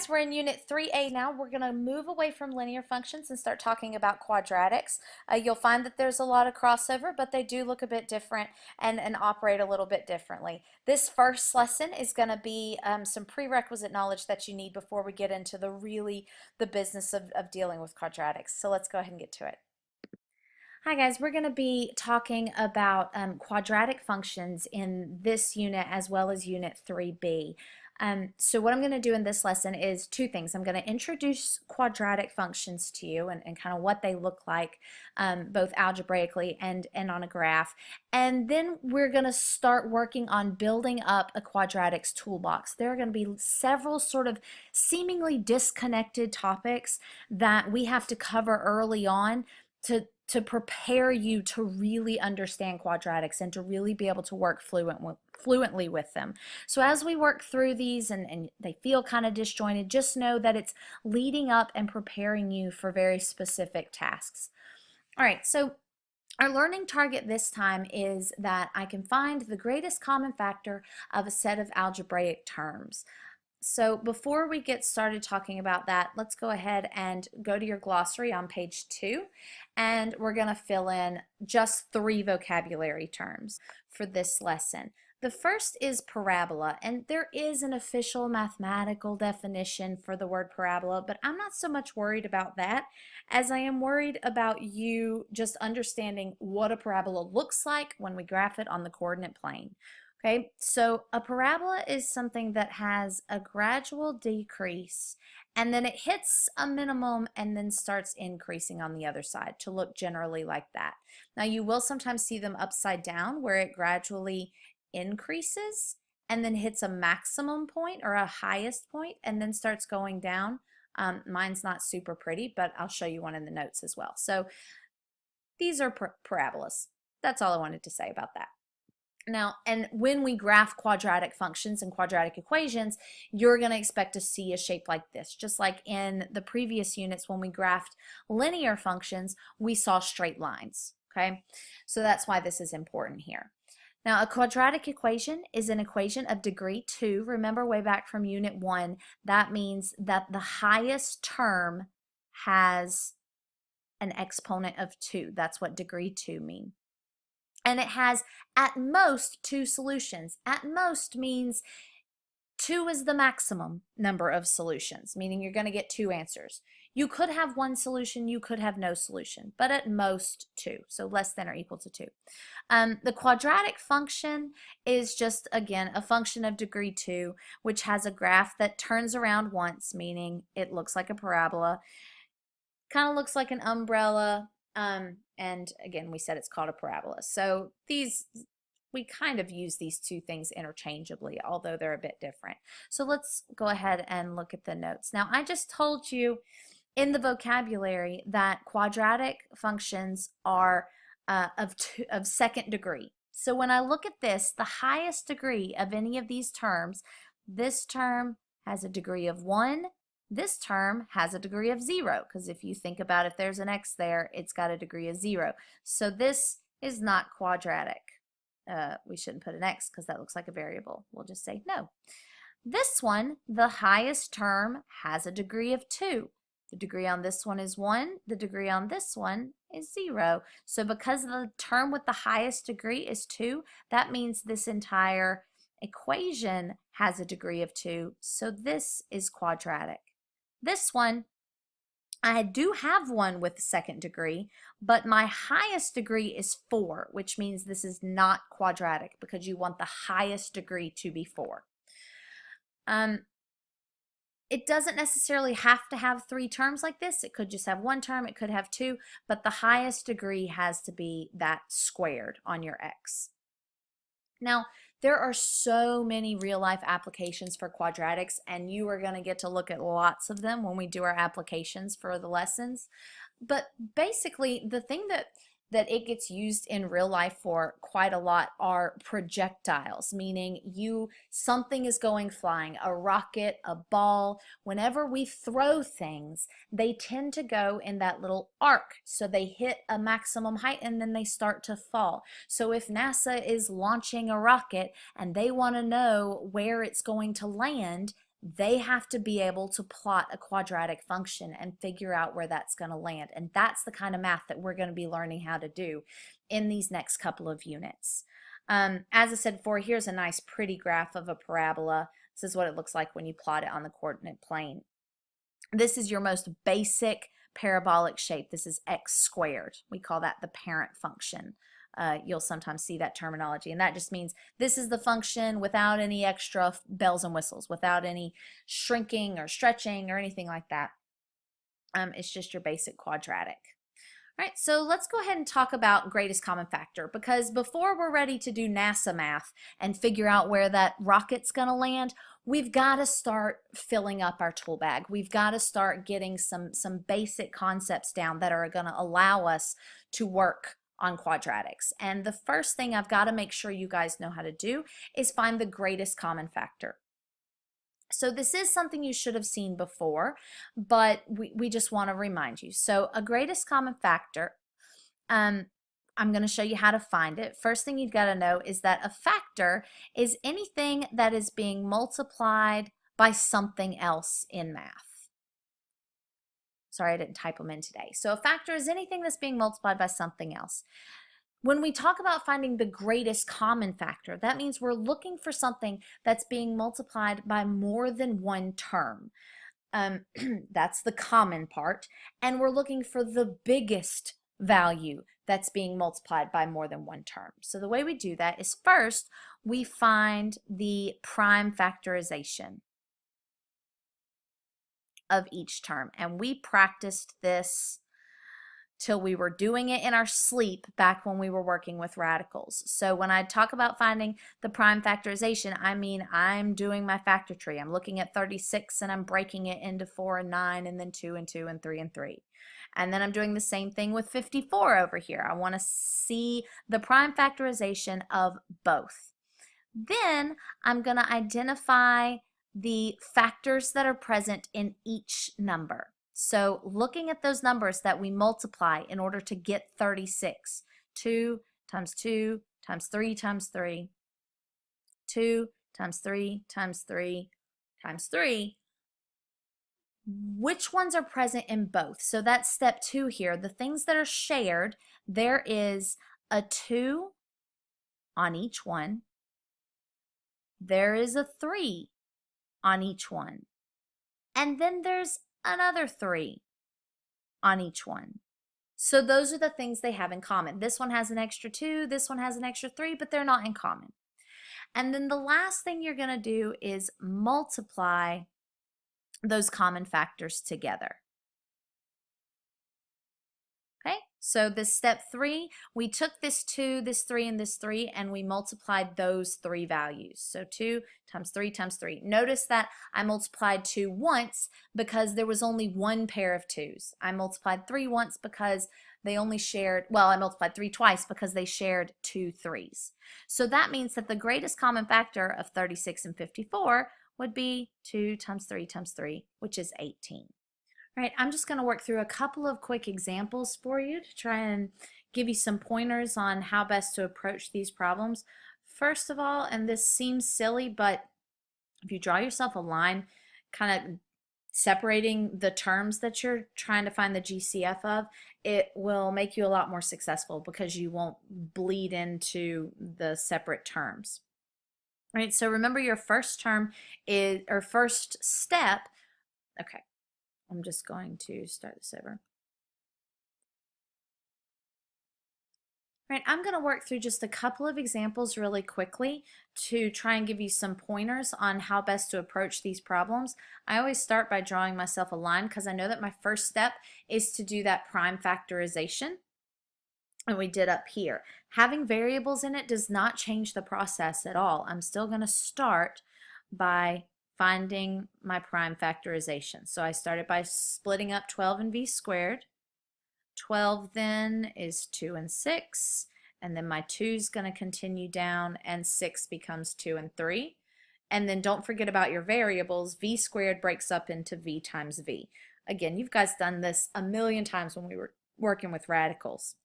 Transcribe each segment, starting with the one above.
guys, we're in Unit 3A now. We're going to move away from linear functions and start talking about quadratics. You'll find that there's a lot of crossover, but they do look a bit different and operate a little bit differently. This first lesson is going to be some prerequisite knowledge that you need before we get into the business of dealing with quadratics. So let's go ahead and get to it. Hi guys, we're going to be talking about quadratic functions in this unit as well as Unit 3B. So what I'm going to do in this lesson is two things. I'm going to introduce quadratic functions to you and kind of what they look like both algebraically and on a graph. And then we're going to start working on building up a quadratics toolbox. There are going to be several sort of seemingly disconnected topics that we have to cover early on to prepare you to really understand quadratics and to really be able to work fluently with them. So as we work through these and they feel kind of disjointed, just know that it's leading up and preparing you for very specific tasks. All right, so our learning target this time is that I can find the greatest common factor of a set of algebraic terms. So before we get started talking about that, let's go ahead and go to your glossary on page 2, and we're going to fill in just 3 vocabulary terms for this lesson. The first is parabola, and there is an official mathematical definition for the word parabola, but I'm not so much worried about that as I am worried about you just understanding what a parabola looks like when we graph it on the coordinate plane. Okay, so a parabola is something that has a gradual decrease and then it hits a minimum and then starts increasing on the other side to look generally like that. Now you will sometimes see them upside down where it gradually increases and then hits a maximum point or a highest point and then starts going down. Mine's not super pretty, but I'll show you one in the notes as well. So these are parabolas. That's all I wanted to say about that. Now, and when we graph quadratic functions and quadratic equations, you're going to expect to see a shape like this. Just like in the previous units when we graphed linear functions, we saw straight lines, okay? So that's why this is important here. Now, a quadratic equation is an equation of degree 2. Remember way back from Unit 1, that means that the highest term has an exponent of 2. That's what degree 2 means. And it has at most 2 solutions. At most means 2 is the maximum number of solutions, meaning you're going to get 2 answers. You could have 1 solution, you could have no solution, but at most 2, so less than or equal to 2. The quadratic function is just, again, a function of degree 2, which has a graph that turns around once, meaning it looks like a parabola, kind of looks like an umbrella, and again, we said it's called a parabola. So we kind of use these two things interchangeably, although they're a bit different. So let's go ahead and look at the notes. Now, I just told you in the vocabulary that quadratic functions are of second degree. So when I look at this, the highest degree of any of these terms, this term has a degree of 1, this term has a degree of 0, because if you think about if there's an x there, it's got a degree of 0. So this is not quadratic. We shouldn't put an x because that looks like a variable. We'll just say no. This one, the highest term, has a degree of 2. The degree on this one is 1. The degree on this one is 0. So because the term with the highest degree is 2, that means this entire equation has a degree of 2. So this is quadratic. This one, I do have one with the second degree, but my highest degree is 4, which means this is not quadratic because you want the highest degree to be 4. It doesn't necessarily have to have 3 terms like this. It could just have 1 term, it could have 2, but the highest degree has to be that squared on your x. Now, there are so many real-life applications for quadratics, and you are going to get to look at lots of them when we do our applications for the lessons. But basically, the thing that it gets used in real life for quite a lot are projectiles, meaning something is going flying, a rocket, a ball. Whenever we throw things, they tend to go in that little arc. So they hit a maximum height and then they start to fall. So if NASA is launching a rocket and they want to know where it's going to land, they have to be able to plot a quadratic function and figure out where that's going to land. And that's the kind of math that we're going to be learning how to do in these next couple of units. As I said before, here's a nice pretty graph of a parabola. This is what it looks like when you plot it on the coordinate plane. This is your most basic parabolic shape. This is x squared. We call that the parent function. You'll sometimes see that terminology, and that just means this is the function without any extra bells and whistles, without any shrinking or stretching or anything like that. It's just your basic quadratic. All right, so let's go ahead and talk about greatest common factor, because before we're ready to do NASA math and figure out where that rocket's going to land, we've got to start filling up our tool bag. We've got to start getting some basic concepts down that are going to allow us to work on quadratics. And the first thing I've got to make sure you guys know how to do is find the greatest common factor. So this is something you should have seen before, but we just want to remind you. So a greatest common factor, I'm going to show you how to find it. First thing you've got to know is that a factor is anything that is being multiplied by something else in math. Sorry, I didn't type them in today. So a factor is anything that's being multiplied by something else. When we talk about finding the greatest common factor, that means we're looking for something that's being multiplied by more than one term. That's the common part. And we're looking for the biggest value that's being multiplied by more than one term. So the way we do that is first we find the prime factorization of each term. And we practiced this till we were doing it in our sleep back when we were working with radicals. So when I talk about finding the prime factorization, I mean I'm doing my factor tree. I'm looking at 36 and I'm breaking it into 4 and 9 and then 2 and 2 and 3 and 3. And then I'm doing the same thing with 54 over here. I want to see the prime factorization of both. Then I'm going to identify the factors that are present in each number. So looking at those numbers that we multiply in order to get 36, 2 times 2 times 3 times 3, 2 times 3 times 3 times 3, which ones are present in both? So that's step 2 here. The things that are shared, there is a 2 on each one. There is a 3 on each one. And then there's another 3 on each one. So those are the things they have in common. This one has an extra 2, this one has an extra 3, but they're not in common. And then the last thing you're going to do is multiply those common factors together. Okay, so this step 3, we took this 2, this 3, and this 3, and we multiplied those 3 values. So 2 times 3 times 3. Notice that I multiplied 2 once because there was only one pair of 2's. I multiplied 3 once because they only shared, well, I multiplied 3 twice because they shared 2 3's. So that means that the greatest common factor of 36 and 54 would be 2 times 3 times 3, which is 18. All right, I'm just going to work through a couple of quick examples for you to try and give you some pointers on how best to approach these problems. First of all, and this seems silly, but if you draw yourself a line kind of separating the terms that you're trying to find the GCF of, it will make you a lot more successful because you won't bleed into the separate terms. All right, so remember your first term is, or first step, okay. I'm just going to start this over. All right, I'm going to work through just a couple of examples really quickly to try and give you some pointers on how best to approach these problems. I always start by drawing myself a line because I know that my first step is to do that prime factorization, and we did up here. Having variables in it does not change the process at all. I'm still going to start by finding my prime factorization. So I started by splitting up 12 and v squared. 12 then is 2 and 6, and then my 2 is going to continue down, and 6 becomes 2 and 3. And then don't forget about your variables. V squared breaks up into v times v. Again, you guys done this a million times when we were working with radicals.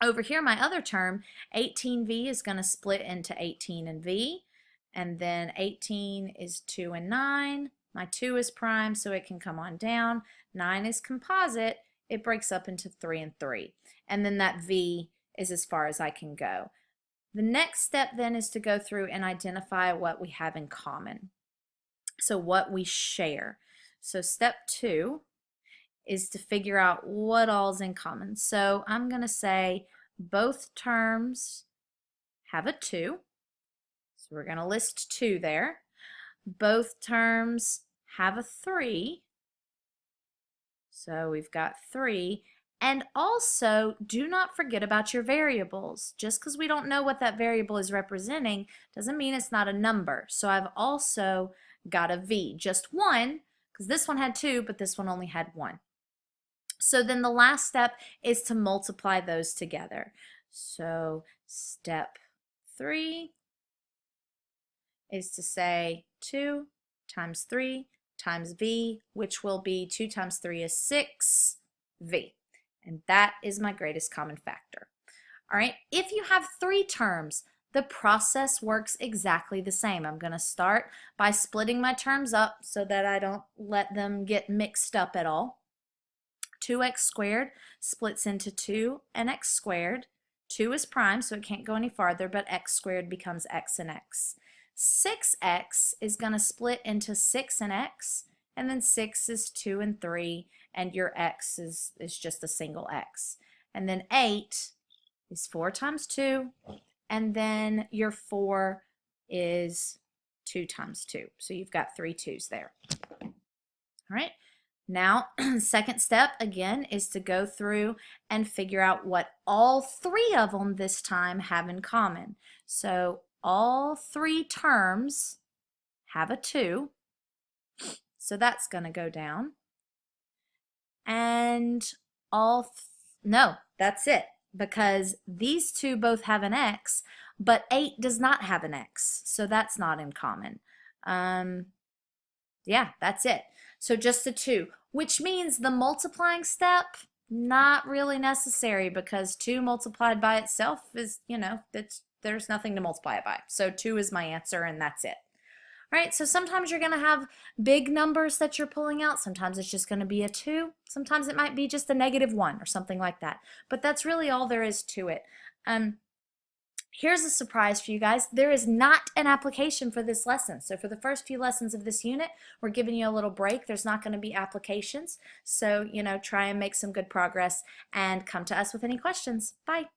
Over here, my other term, 18v is going to split into 18 and v. and then 18 is 2 and 9. My 2 is prime, so it can come on down. 9 is composite. It breaks up into 3 and 3. And then that V is as far as I can go. The next step then is to go through and identify what we have in common. So what we share. So step 2 is to figure out what all's in common. So I'm going to say both terms have a 2. So we're going to list 2 there. Both terms have a 3. So we've got 3. And also, do not forget about your variables. Just because we don't know what that variable is representing doesn't mean it's not a number. So I've also got a V, just 1, because this one had 2, but this one only had 1. So then the last step is to multiply those together. So step 3 is to say 2 times 3 times V, which will be 2 times 3 is 6 V. And that is my greatest common factor. All right, if you have 3 terms, the process works exactly the same. I'm going to start by splitting my terms up so that I don't let them get mixed up at all. 2x squared splits into 2 and x squared. 2 is prime, so it can't go any farther, but x squared becomes x and x. 6x is going to split into 6 and x, and then 6 is 2 and 3, and your x is just a single x. And then 8 is 4 times 2, and then your 4 is 2 times 2. So you've got 3 2's there. All right. Now, second step, again, is to go through and figure out what all 3 of them this time have in common. So all 3 terms have a 2. So that's going to go down. And no, that's it. Because these 2 both have an x, but 8 does not have an x. So that's not in common. Yeah, that's it. So just the 2, which means the multiplying step, not really necessary because 2 multiplied by itself is, there's nothing to multiply it by. So 2 is my answer and that's it. All right, so sometimes you're going to have big numbers that you're pulling out. Sometimes it's just going to be a 2. Sometimes it might be just a -1 or something like that. But that's really all there is to it. Here's a surprise for you guys. There is not an application for this lesson. So for the first few lessons of this unit, we're giving you a little break. There's not going to be applications. So, try and make some good progress and come to us with any questions. Bye.